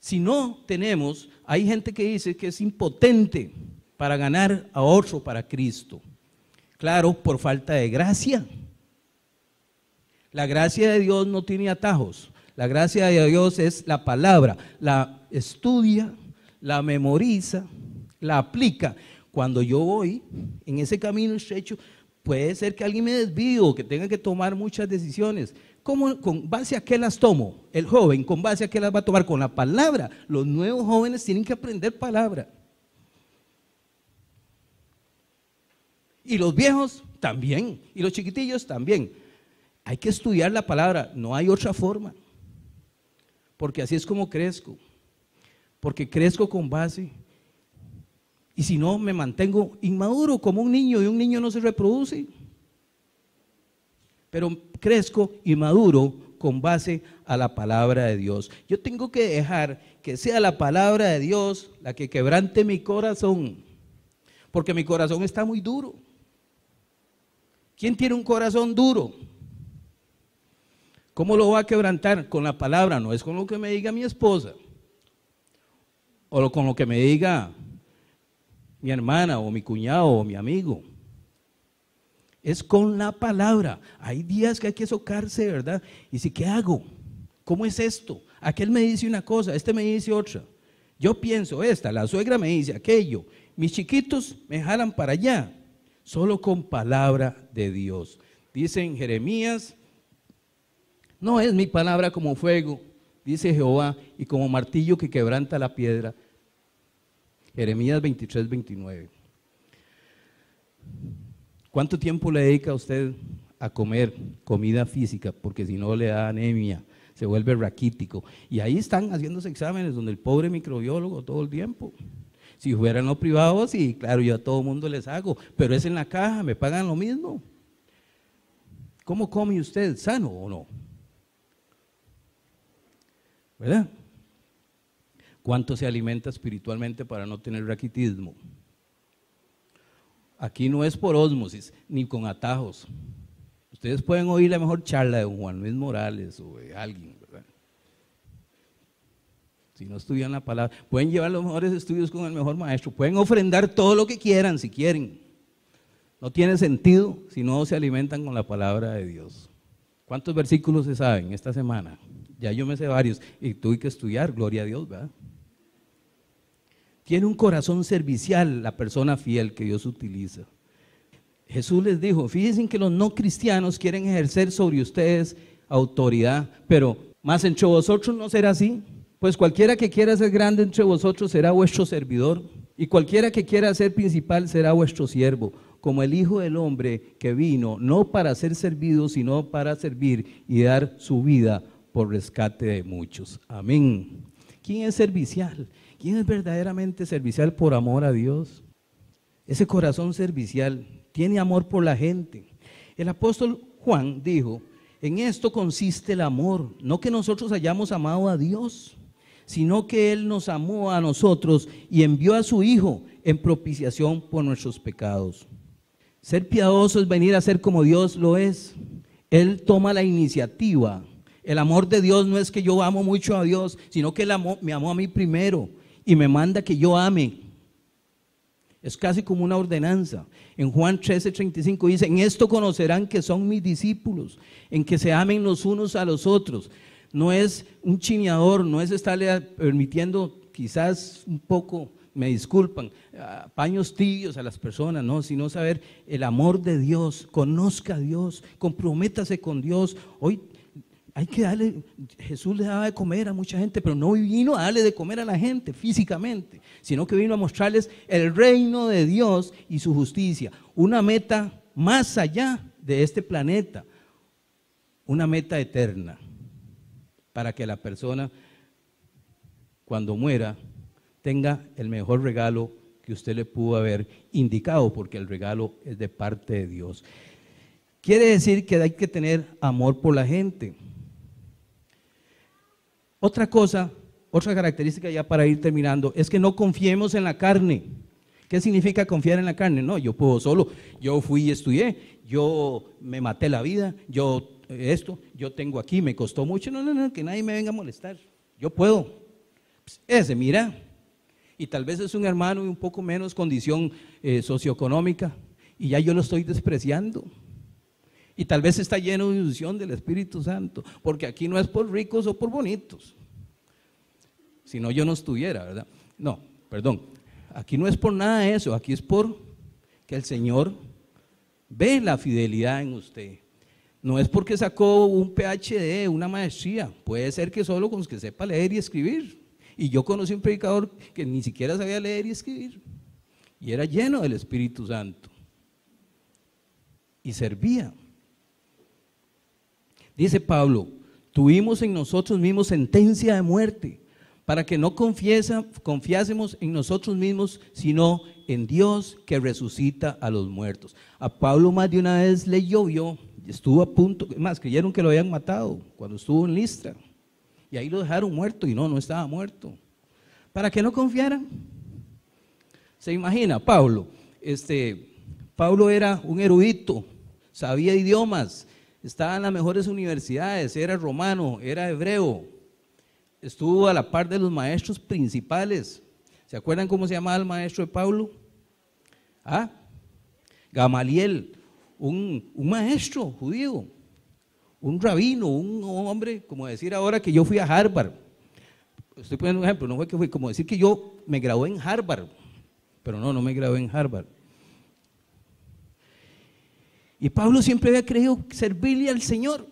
Si no tenemos, hay gente que dice que es impotente para ganar a otro para Cristo. Claro, por falta de gracia. La gracia de Dios no tiene atajos. La gracia de Dios es la palabra. La estudia, la memoriza, la aplica. Cuando yo voy en ese camino estrecho, puede ser que alguien me desvíe o que tenga que tomar muchas decisiones. ¿Cómo, con base a qué las tomo? El joven, ¿con base a qué las va a tomar? Con la palabra. Los nuevos jóvenes tienen que aprender palabra. Y los viejos también, y los chiquitillos también. Hay que estudiar la palabra, no hay otra forma. Porque así es como crezco. Porque crezco con base. Y si no, me mantengo inmaduro como un niño, y un niño no se reproduce. Pero crezco y maduro con base a la palabra de Dios. Yo tengo que dejar que sea la palabra de Dios la que quebrante mi corazón. Porque mi corazón está muy duro. ¿Quién tiene un corazón duro? ¿Cómo lo va a quebrantar? Con la palabra, no es con lo que me diga mi esposa, o con lo que me diga mi hermana, o mi cuñado, o mi amigo. Es con la palabra. Hay días que hay que socarse, ¿verdad? Y si, ¿qué hago? ¿Cómo es esto? Aquel me dice una cosa, este me dice otra. Yo pienso esta, la suegra me dice aquello. Mis chiquitos me jalan para allá. Solo con palabra de Dios. Dice en Jeremías, no es mi palabra como fuego, dice Jehová, y como martillo que quebranta la piedra. Jeremías 23, 29. ¿Cuánto tiempo le dedica usted a comer comida física? Porque si no le da anemia, se vuelve raquítico. Y ahí están haciéndose exámenes donde el pobre microbiólogo todo el tiempo. Si fuera en lo privado, sí, claro, yo a todo mundo les hago, pero es en la caja, me pagan lo mismo. ¿Cómo come usted? ¿Sano o no? ¿Verdad? ¿Cuánto se alimenta espiritualmente para no tener raquitismo? Aquí no es por ósmosis, ni con atajos. Ustedes pueden oír la mejor charla de don Juan Luis Morales o de alguien, ¿verdad? Si no estudian la palabra, pueden llevar los mejores estudios con el mejor maestro, pueden ofrendar todo lo que quieran si quieren. No tiene sentido si no se alimentan con la palabra de Dios. ¿Cuántos versículos se saben esta semana? Ya yo me sé varios y tuve que estudiar, gloria a Dios, ¿verdad? Tiene un corazón servicial la persona fiel que Dios utiliza. Jesús les dijo, fíjense que los no cristianos quieren ejercer sobre ustedes autoridad, pero más entre vosotros no será así. Pues cualquiera que quiera ser grande entre vosotros será vuestro servidor, y cualquiera que quiera ser principal será vuestro siervo, como el Hijo del Hombre que vino, no para ser servido, sino para servir y dar su vida por rescate de muchos. Amén. ¿Quién es servicial? ¿Quién es verdaderamente servicial por amor a Dios? Ese corazón servicial tiene amor por la gente. El apóstol Juan dijo, en esto consiste el amor, no que nosotros hayamos amado a Dios, sino que Él nos amó a nosotros y envió a su Hijo en propiciación por nuestros pecados. Ser piadoso es venir a ser como Dios lo es. Él toma la iniciativa. El amor de Dios no es que yo amo mucho a Dios, sino que Él me amó a mí primero y me manda que yo ame. Es casi como una ordenanza. En Juan 13:35 dice, en esto conocerán que son mis discípulos, en que se amen los unos a los otros. No es un chineador, no es estarle permitiendo quizás un poco, me disculpan, paños tibios a las personas, no, sino saber el amor de Dios, conozca a Dios, comprométase con Dios. Hoy hay que darle, Jesús le daba de comer a mucha gente, pero no vino a darle de comer a la gente físicamente, sino que vino a mostrarles el reino de Dios y su justicia, una meta más allá de este planeta, una meta eterna, para que la persona cuando muera tenga el mejor regalo que usted le pudo haber indicado, porque el regalo es de parte de Dios. Quiere decir que hay que tener amor por la gente. Otra cosa, otra característica ya para ir terminando, es que no confiemos en la carne. ¿Qué significa confiar en la carne? No, yo puedo solo, yo fui y estudié, yo me maté la vida, yo tengo aquí, me costó mucho, no, que nadie me venga a molestar, yo puedo. Pues ese, mira, y tal vez es un hermano de un poco menos condición socioeconómica, y ya yo lo estoy despreciando. Y tal vez está lleno de unción del Espíritu Santo, porque aquí no es por ricos o por bonitos, si no yo no estuviera, ¿verdad? No, perdón, aquí no es por nada de eso, aquí es por que el Señor ve la fidelidad en usted. No es porque sacó un PhD, una maestría, puede ser que solo con que sepa leer y escribir. Y yo conocí un predicador que ni siquiera sabía leer y escribir, y era lleno del Espíritu Santo, y servía. Dice Pablo, tuvimos en nosotros mismos sentencia de muerte, para que no confiásemos en nosotros mismos, sino en Dios que resucita a los muertos. A Pablo más de una vez le llovió, estuvo a punto, más creyeron que lo habían matado cuando estuvo en Listra, y ahí lo dejaron muerto, y no estaba muerto. ¿Para que no confiaran? Se imagina, Pablo era un erudito, sabía idiomas, estaba en las mejores universidades, era romano, era hebreo, estuvo a la par de los maestros principales. ¿Se acuerdan cómo se llamaba el maestro de Pablo? Gamaliel, un maestro judío, un rabino, un hombre, como decir ahora que yo fui a Harvard. Estoy poniendo un ejemplo, no fue que fui, como decir que yo me gradué en Harvard, pero no me gradué en Harvard. Y Pablo siempre había creído servirle al Señor,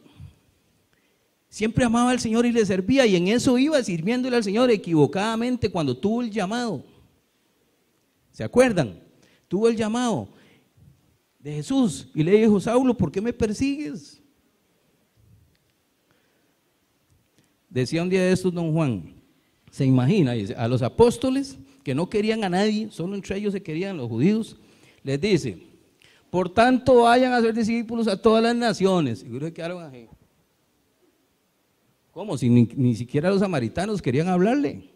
siempre amaba al Señor y le servía, y en eso iba sirviéndole al Señor equivocadamente cuando tuvo el llamado. ¿Se acuerdan? Tuvo el llamado de Jesús y le dijo, Saulo, ¿por qué me persigues? Decía un día de estos don Juan, se imagina, dice, a los apóstoles que no querían a nadie, solo entre ellos se querían los judíos, les dice, por tanto vayan a ser discípulos a todas las naciones. Seguro que quedaron así. ¿Cómo? Si ni siquiera los samaritanos querían hablarle.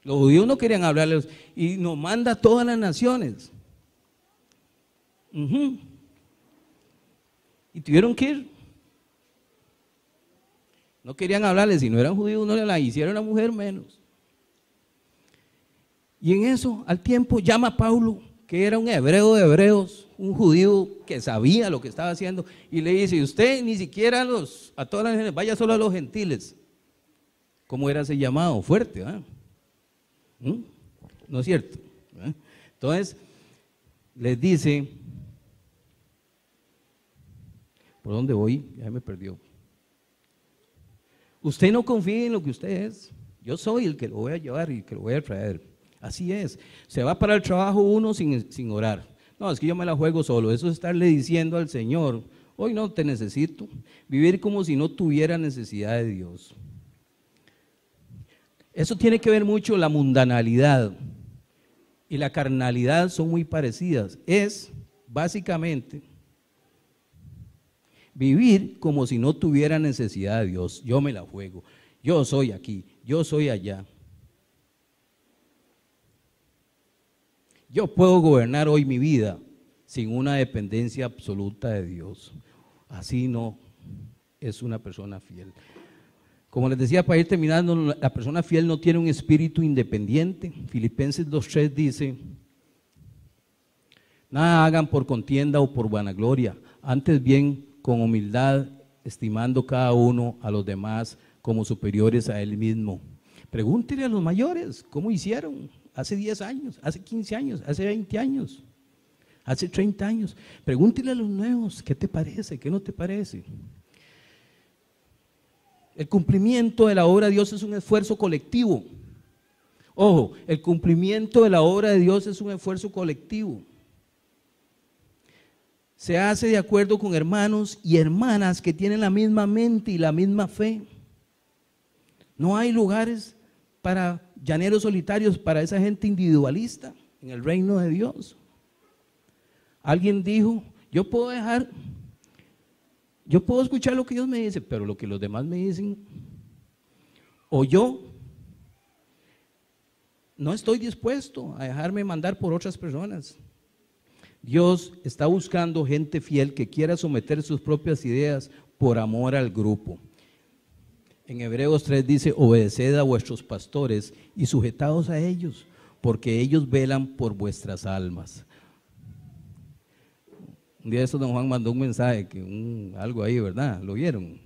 Los judíos no querían hablarle y nos manda a todas las naciones. Y tuvieron que ir. No querían hablarle, si no eran judíos no la hicieron a mujer menos. Y en eso, al tiempo, llama a Pablo, que era un hebreo de hebreos, un judío que sabía lo que estaba haciendo, y le dice, usted ni siquiera a todas las naciones, vaya solo a los gentiles. ¿Cómo era ese llamado? Fuerte, ¿verdad? ¿No es cierto? ¿verdad? Entonces, les dice, ¿por dónde voy? Ya me perdió. Usted no confíe en lo que usted es, yo soy el que lo voy a llevar y que lo voy a traer. Así es, se va para el trabajo uno sin orar. No, es que yo me la juego solo, eso es estarle diciendo al Señor, hoy no te necesito, vivir como si no tuviera necesidad de Dios. Eso tiene que ver mucho, la mundanalidad y la carnalidad son muy parecidas, es básicamente vivir como si no tuviera necesidad de Dios, yo me la juego, yo soy aquí, yo soy allá. Yo puedo gobernar hoy mi vida sin una dependencia absoluta de Dios. Así no es una persona fiel. Como les decía, para ir terminando, la persona fiel no tiene un espíritu independiente. Filipenses 2:3 dice: nada hagan por contienda o por vanagloria, antes bien con humildad, estimando cada uno a los demás como superiores a él mismo. Pregúntele a los mayores cómo hicieron hace 10 años, hace 15 años, hace 20 años, hace 30 años. Pregúntele a los nuevos, ¿qué te parece? ¿Qué no te parece? El cumplimiento de la obra de Dios es un esfuerzo colectivo. Ojo, el cumplimiento de la obra de Dios es un esfuerzo colectivo. Se hace de acuerdo con hermanos y hermanas que tienen la misma mente y la misma fe. No hay lugares para llaneros solitarios, para esa gente individualista en el reino de Dios. Alguien dijo: yo puedo escuchar lo que Dios me dice, pero lo que los demás me dicen, o yo no estoy dispuesto a dejarme mandar por otras personas. Dios está buscando gente fiel que quiera someter sus propias ideas por amor al grupo. En Hebreos 3 dice: obedeced a vuestros pastores y sujetaos a ellos, porque ellos velan por vuestras almas. Un día de eso don Juan mandó un mensaje, algo ahí, ¿verdad? ¿Lo vieron?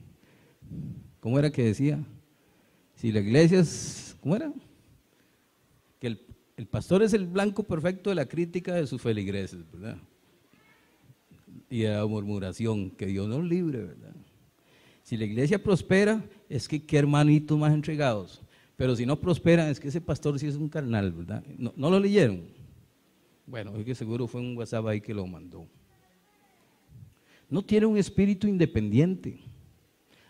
¿Cómo era que decía? Si la iglesia es, ¿cómo era? Que el pastor es el blanco perfecto de la crítica de sus feligreses, ¿verdad? Y de la murmuración, que Dios nos libre, ¿verdad? Si la iglesia prospera, es que qué hermanitos más entregados. Pero si no prosperan, es que ese pastor sí es un carnal, ¿verdad? ¿No lo leyeron? Bueno, es que seguro fue un WhatsApp ahí que lo mandó. No tiene un espíritu independiente.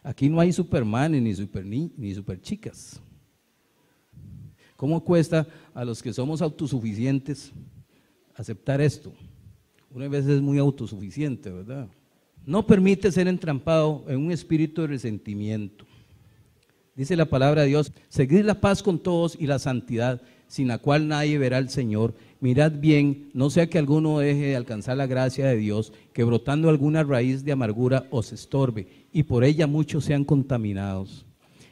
Aquí no hay supermanes ni superchicas. ¿Cómo cuesta a los que somos autosuficientes aceptar esto? Una vez es muy autosuficiente, ¿verdad? No permite ser entrampado en un espíritu de resentimiento. Dice la palabra de Dios: seguid la paz con todos y la santidad, sin la cual nadie verá al Señor. Mirad bien, no sea que alguno deje de alcanzar la gracia de Dios, que brotando alguna raíz de amargura os estorbe, y por ella muchos sean contaminados.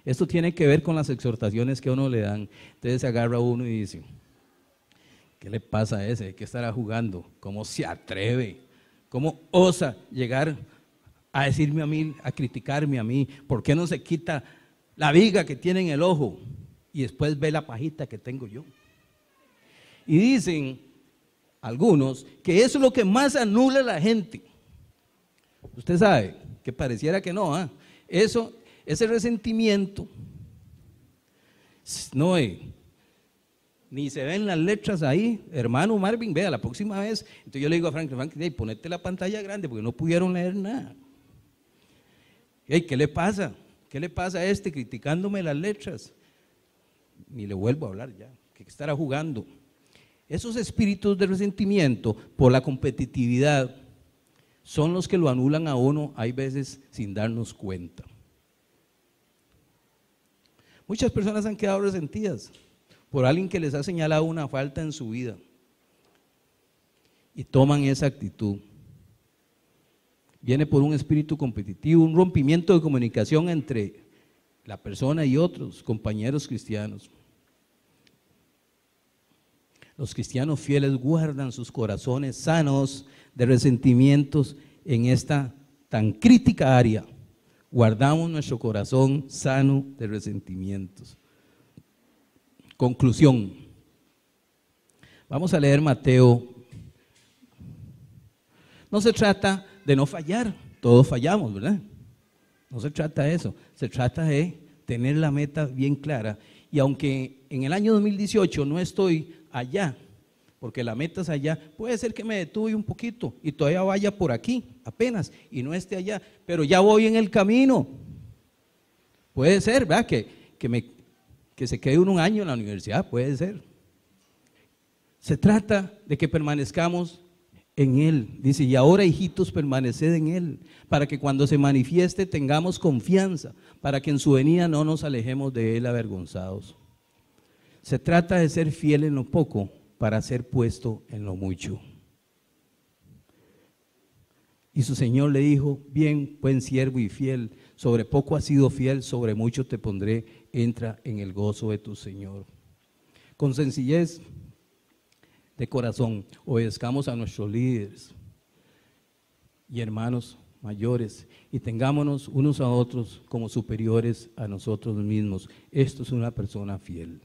Esto tiene que ver con las exhortaciones que a uno le dan. Entonces se agarra uno y dice: ¿qué le pasa a ese? ¿Qué estará jugando? ¿Cómo se atreve? ¿Cómo osa llegar a decirme a mí, a criticarme a mí? ¿Por qué no se quita la viga que tiene en el ojo y después ve la pajita que tengo yo? Y dicen algunos que eso es lo que más anula a la gente. Usted sabe que pareciera que no, ese resentimiento, no, ni se ven las letras ahí. Hermano Marvin, vea, la próxima vez, entonces yo le digo a Frank, ponete la pantalla grande porque no pudieron leer nada. ¿Qué le pasa? ¿Qué le pasa a este criticándome las letras? Ni le vuelvo a hablar ya, que estará jugando. Esos espíritus de resentimiento por la competitividad son los que lo anulan a uno, hay veces sin darnos cuenta. Muchas personas han quedado resentidas por alguien que les ha señalado una falta en su vida y toman esa actitud. Viene por un espíritu competitivo, un rompimiento de comunicación entre la persona y otros compañeros cristianos. Los cristianos fieles guardan sus corazones sanos de resentimientos en esta tan crítica área. Guardamos nuestro corazón sano de resentimientos. Conclusión. Vamos a leer Mateo. No se trata de no fallar, todos fallamos, ¿verdad? No se trata de eso, se trata de tener la meta bien clara. Y aunque en el año 2018 no estoy allá, porque la meta es allá, puede ser que me detuve un poquito y todavía vaya por aquí apenas y no esté allá, pero ya voy en el camino. Puede ser, ¿verdad? Que se quede un año en la universidad, puede ser. Se trata de que permanezcamos en Él. Dice: y ahora, hijitos, permaneced en Él, para que cuando se manifieste tengamos confianza, para que en su venida no nos alejemos de Él avergonzados. Se trata de ser fiel en lo poco para ser puesto en lo mucho. Y su Señor le dijo, bien, buen siervo y fiel, sobre poco has sido fiel, sobre mucho te pondré, entra en el gozo de tu Señor. Con sencillez de corazón, obedezcamos a nuestros líderes y hermanos mayores y tengámonos unos a otros como superiores a nosotros mismos. Esto es una persona fiel.